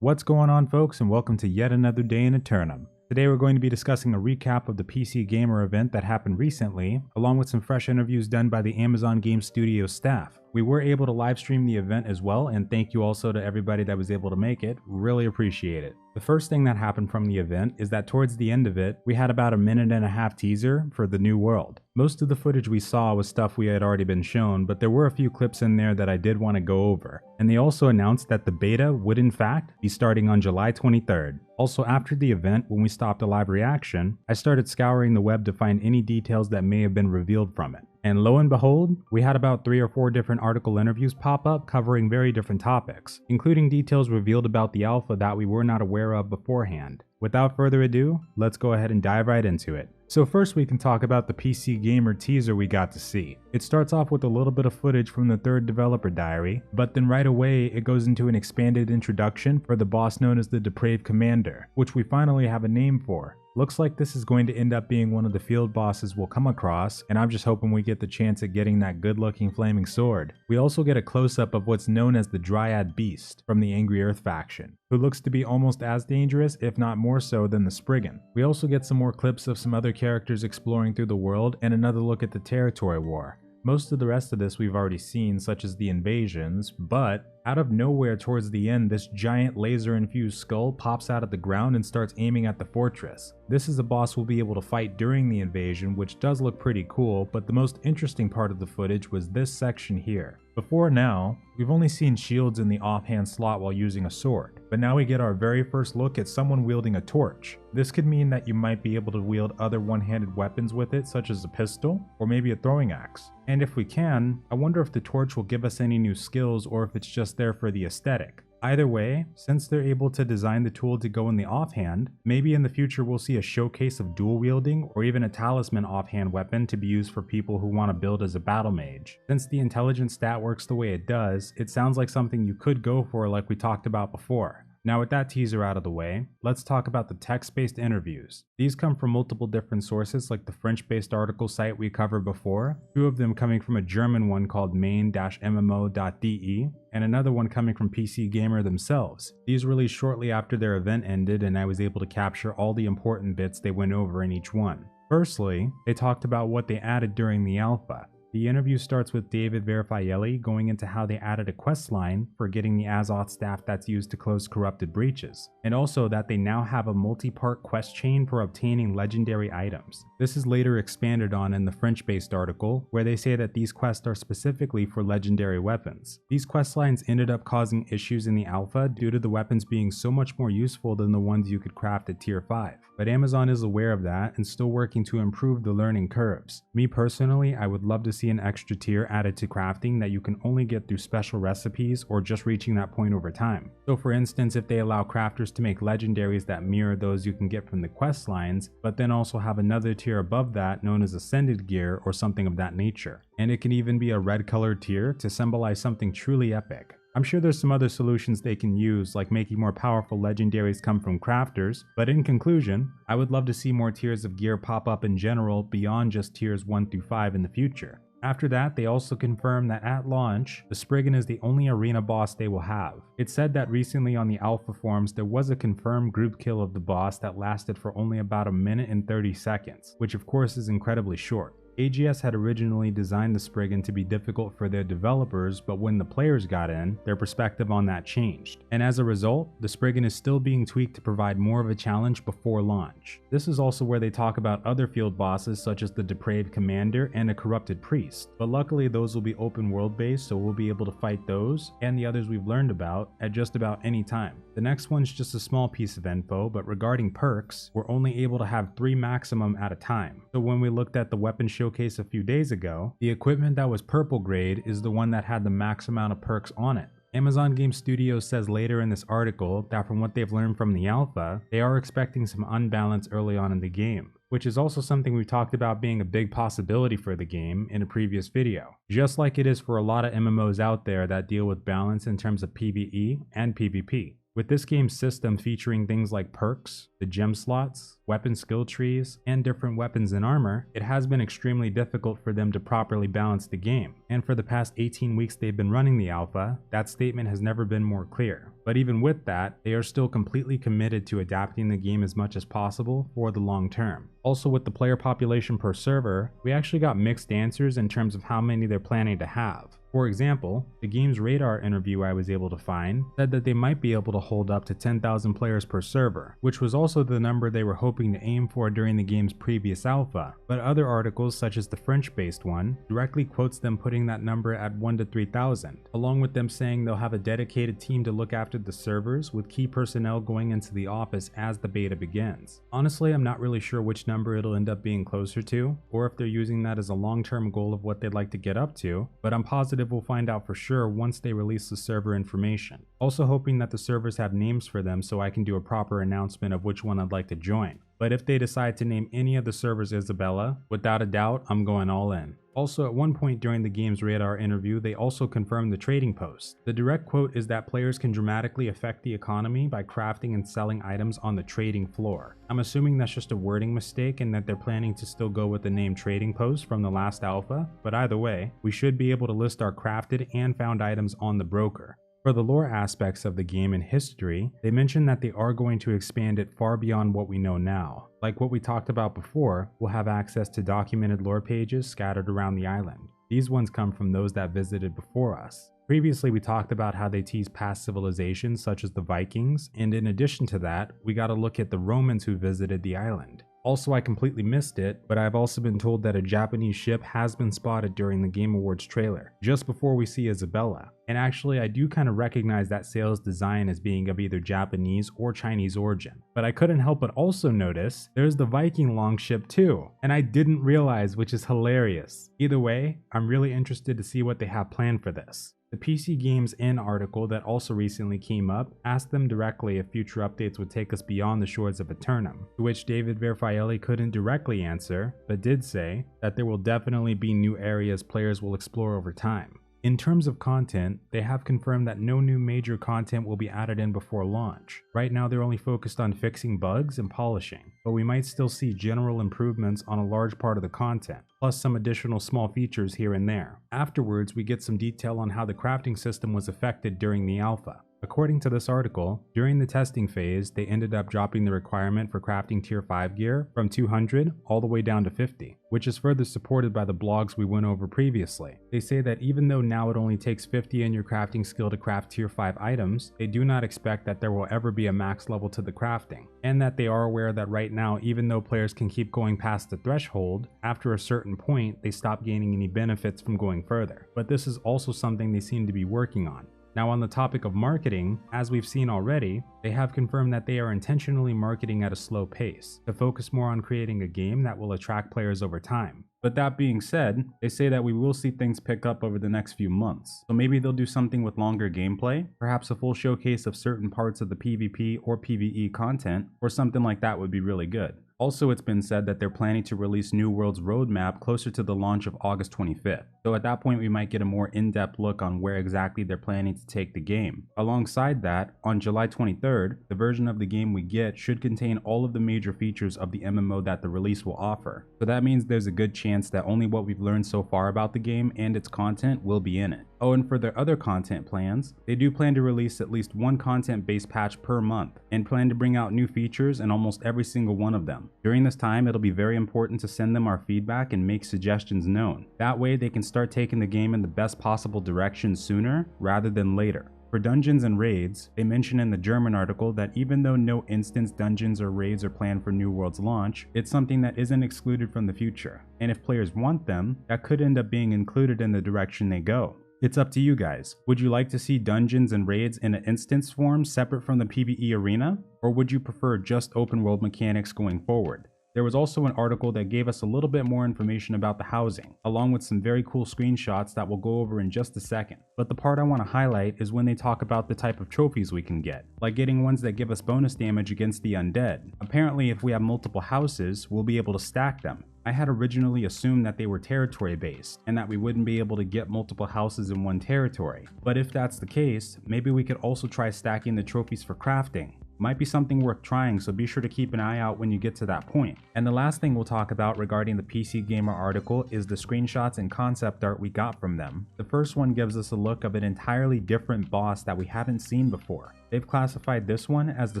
What's going on, folks, and welcome to yet another day in Eternum. Today we're going to be discussing a recap of the PCGAMER event that happened recently, along with some fresh interviews done by the Amazon Game Studio staff. We were able to live stream the event as well, and thank you also to everybody that was able to make it. Really appreciate it. The first thing that happened from the event is that towards the end of it, we had about a minute and a half teaser for the new world. Most of the footage we saw was stuff we had already been shown, but there were a few clips in there that I did want to go over. And they also announced that the beta would in fact be starting on July 23rd. Also, after the event, when we stopped a live reaction, I started scouring the web to find any details that may have been revealed from it. And lo and behold, we had about 3 or 4 different article interviews pop up covering very different topics, including details revealed about the alpha that we were not aware of beforehand. Without further ado, let's go ahead and dive right into it. So first we can talk about the PCGAMER teaser we got to see. It starts off with a little bit of footage from the third developer diary, but then right away it goes into an expanded introduction for the boss known as the Depraved Commander, which we finally have a name for. Looks like this is going to end up being one of the field bosses we'll come across, and I'm just hoping we get the chance at getting that good looking flaming sword. We also get a close-up of what's known as the Dryad Beast from the Angry Earth faction, who looks to be almost as dangerous, if not more so, than the Spriggan. We also get some more clips of some other characters exploring through the world and another look at the territory war. Most of the rest of this we've already seen, such as the invasions, but out of nowhere towards the end, this giant laser-infused skull pops out of the ground and starts aiming at the fortress. This is a boss we'll be able to fight during the invasion, which does look pretty cool, but the most interesting part of the footage was this section here. Before now, we've only seen shields in the offhand slot while using a sword, but now we get our very first look at someone wielding a torch. This could mean that you might be able to wield other one-handed weapons with it, such as a pistol, or maybe a throwing axe. And if we can, I wonder if the torch will give us any new skills or if it's just there for the aesthetic. Either way, since they're able to design the tool to go in the offhand, maybe in the future we'll see a showcase of dual wielding or even a talisman offhand weapon to be used for people who want to build as a battle mage. Since the intelligence stat works the way it does, it sounds like something you could go for like we talked about before. Now with that teaser out of the way, let's talk about the text-based interviews. These come from multiple different sources like the French-based article site we covered before, 2 of them coming from a German one called main-mmo.de, and another one coming from PCGAMER themselves. These released shortly after their event ended, and I was able to capture all the important bits they went over in each one. Firstly, they talked about what they added during the alpha. The interview starts with David Verifielli going into how they added a quest line for getting the Azoth Staff that's used to close corrupted breaches, and also that they now have a multi-part quest chain for obtaining legendary items. This is later expanded on in the French-based article, where they say that these quests are specifically for legendary weapons. These quest lines ended up causing issues in the alpha due to the weapons being so much more useful than the ones you could craft at tier 5. But Amazon is aware of that and still working to improve the learning curves. Me personally, I would love to see an extra tier added to crafting that you can only get through special recipes or just reaching that point over time. So for instance, if they allow crafters to make legendaries that mirror those you can get from the quest lines, but then also have another tier above that known as ascended gear or something of that nature. And it can even be a red colored tier to symbolize something truly epic. I'm sure there's some other solutions they can use, like making more powerful legendaries come from crafters, but in conclusion, I would love to see more tiers of gear pop up in general beyond just tiers 1 through 5 in the future. After that, they also confirmed that at launch, the Spriggan is the only arena boss they will have. It said that recently on the alpha forums there was a confirmed group kill of the boss that lasted for only about a minute and 30 seconds, which of course is incredibly short. AGS had originally designed the Spriggan to be difficult for their developers, but when the players got in, their perspective on that changed. And as a result, the Spriggan is still being tweaked to provide more of a challenge before launch. This is also where they talk about other field bosses such as the Depraved Commander and a Corrupted Priest, but luckily those will be open world based, so we'll be able to fight those and the others we've learned about at just about any time. The next one's just a small piece of info, but regarding perks, we're only able to have 3 maximum at a time. So when we looked at the weapon showcase a few days ago, the equipment that was purple grade is the one that had the max amount of perks on it. Amazon Game Studios says later in this article that from what they've learned from the alpha, they are expecting some unbalance early on in the game, which is also something we talked about being a big possibility for the game in a previous video. Just like it is for a lot of MMOs out there that deal with balance in terms of PvE and PvP. With this game's system featuring things like perks, the gem slots, weapon skill trees, and different weapons and armor, it has been extremely difficult for them to properly balance the game. And for the past 18 weeks they've been running the alpha, that statement has never been more clear. But even with that, they are still completely committed to adapting the game as much as possible for the long term. Also, with the player population per server, we actually got mixed answers in terms of how many they're planning to have. For example, the game's radar interview I was able to find said that they might be able to hold up to 10,000 players per server, which was also the number they were hoping to aim for during the game's previous alpha. But other articles, such as the French-based one, directly quotes them putting that number at 1 to 3,000, along with them saying they'll have a dedicated team to look after the servers with key personnel going into the office as the beta begins. Honestly, I'm not really sure which number it'll end up being closer to, or if they're using that as a long-term goal of what they'd like to get up to, but I'm positive we'll find out for sure once they release the server information. Also hoping that the servers have names for them so I can do a proper announcement of which one I'd like to join. But if they decide to name any of the servers Isabella, without a doubt, I'm going all in. Also, at one point during the game's radar interview, they also confirmed the trading post. The direct quote is that players can dramatically affect the economy by crafting and selling items on the trading floor. I'm assuming that's just a wording mistake and that they're planning to still go with the name trading post from the last alpha, but either way, we should be able to list our crafted and found items on the broker. For the lore aspects of the game and history, they mentioned that they are going to expand it far beyond what we know now. Like what we talked about before, we'll have access to documented lore pages scattered around the island. These ones come from those that visited before us. Previously, we talked about how they teased past civilizations such as the Vikings, and in addition to that, we got a look at the Romans who visited the island. Also, I completely missed it, but I've also been told that a Japanese ship has been spotted during the Game Awards trailer, just before we see Isabella. And actually, I do kind of recognize that sail's design as being of either Japanese or Chinese origin. But I couldn't help but also notice there's the Viking longship too, and I didn't realize, which is hilarious. Either way, I'm really interested to see what they have planned for this. The PC Games In article that also recently came up asked them directly if future updates would take us beyond the shores of Eternum, to which David Verfaeli couldn't directly answer, but did say that there will definitely be new areas players will explore over time. In terms of content, they have confirmed that no new major content will be added in before launch. Right now they're only focused on fixing bugs and polishing, but we might still see general improvements on a large part of the content, plus some additional small features here and there. Afterwards, we get some detail on how the crafting system was affected during the alpha. According to this article, during the testing phase, they ended up dropping the requirement for crafting tier 5 gear from 200 all the way down to 50, which is further supported by the blogs we went over previously. They say that even though now it only takes 50 in your crafting skill to craft tier 5 items, they do not expect that there will ever be a max level to the crafting, and that they are aware that right now, even though players can keep going past the threshold, after a certain point, they stop gaining any benefits from going further. But this is also something they seem to be working on. Now, on the topic of marketing, as we've seen already, they have confirmed that they are intentionally marketing at a slow pace to focus more on creating a game that will attract players over time. But that being said, they say that we will see things pick up over the next few months. So maybe they'll do something with longer gameplay, perhaps a full showcase of certain parts of the PvP or PvE content, or something like that would be really good. Also, it's been said that they're planning to release New World's roadmap closer to the launch of August 25th. So at that point, we might get a more in-depth look on where exactly they're planning to take the game. Alongside that, on July 23rd, the version of the game we get should contain all of the major features of the MMO that the release will offer. So that means there's a good chance that only what we've learned so far about the game and its content will be in it. Oh, and for their other content plans, they do plan to release at least one content-based patch per month, and plan to bring out new features in almost every single one of them. During this time, it'll be very important to send them our feedback and make suggestions known. That way, they can start taking the game in the best possible direction sooner rather than later. For dungeons and raids, they mention in the German article that even though no instance dungeons or raids are planned for New World's launch, it's something that isn't excluded from the future. And if players want them, that could end up being included in the direction they go. It's up to you guys. Would you like to see dungeons and raids in an instance form separate from the PvE arena? Or would you prefer just open world mechanics going forward? There was also an article that gave us a little bit more information about the housing, along with some very cool screenshots that we'll go over in just a second. But the part I want to highlight is when they talk about the type of trophies we can get, like getting ones that give us bonus damage against the undead. Apparently, if we have multiple houses, we'll be able to stack them. I had originally assumed that they were territory based and that we wouldn't be able to get multiple houses in one territory. But if that's the case, maybe we could also try stacking the trophies for crafting. Might be something worth trying, so be sure to keep an eye out when you get to that point. And the last thing we'll talk about regarding the PC Gamer article is the screenshots and concept art we got from them. The first one gives us a look of an entirely different boss that we haven't seen before. They've classified this one as the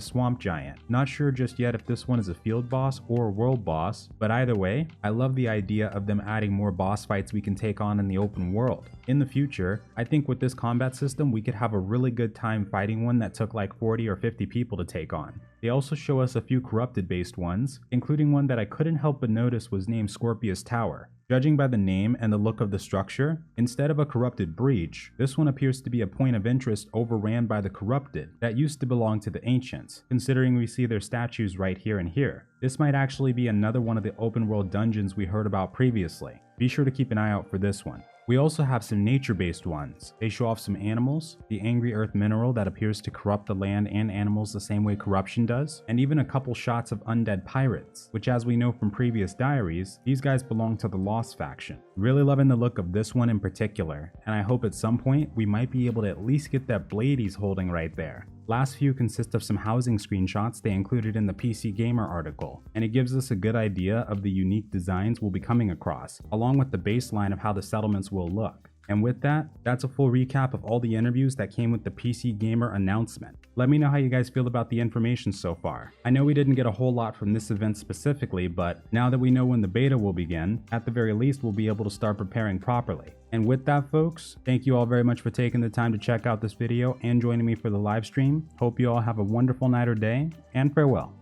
Swamp Giant. Not sure just yet if this one is a field boss or a world boss, but either way, I love the idea of them adding more boss fights we can take on in the open world. In the future, I think with this combat system, we could have a really good time fighting one that took like 40 or 50 people to take on. They also show us a few corrupted based ones, including one that I couldn't help but notice was named Scorpius Tower. Judging by the name and the look of the structure, instead of a corrupted breach, this one appears to be a point of interest overran by the corrupted that used to belong to the ancients, considering we see their statues right here and here. This might actually be another one of the open world dungeons we heard about previously. Be sure to keep an eye out for this one. We also have some nature-based ones. They show off some animals, the angry earth mineral that appears to corrupt the land and animals the same way corruption does, and even a couple shots of undead pirates, which as we know from previous diaries, these guys belong to the Loth faction. Really loving the look of this one in particular, and I hope at some point we might be able to at least get that blade he's holding right there. Last few consist of some housing screenshots they included in the PC Gamer article, and it gives us a good idea of the unique designs we'll be coming across, along with the baseline of how the settlements will look. And with that, that's a full recap of all the interviews that came with the PC Gamer announcement. Let me know how you guys feel about the information so far. I know we didn't get a whole lot from this event specifically, but now that we know when the beta will begin, at the very least we'll be able to start preparing properly. And with that, folks, thank you all very much for taking the time to check out this video and joining me for the live stream. Hope you all have a wonderful night or day, and farewell.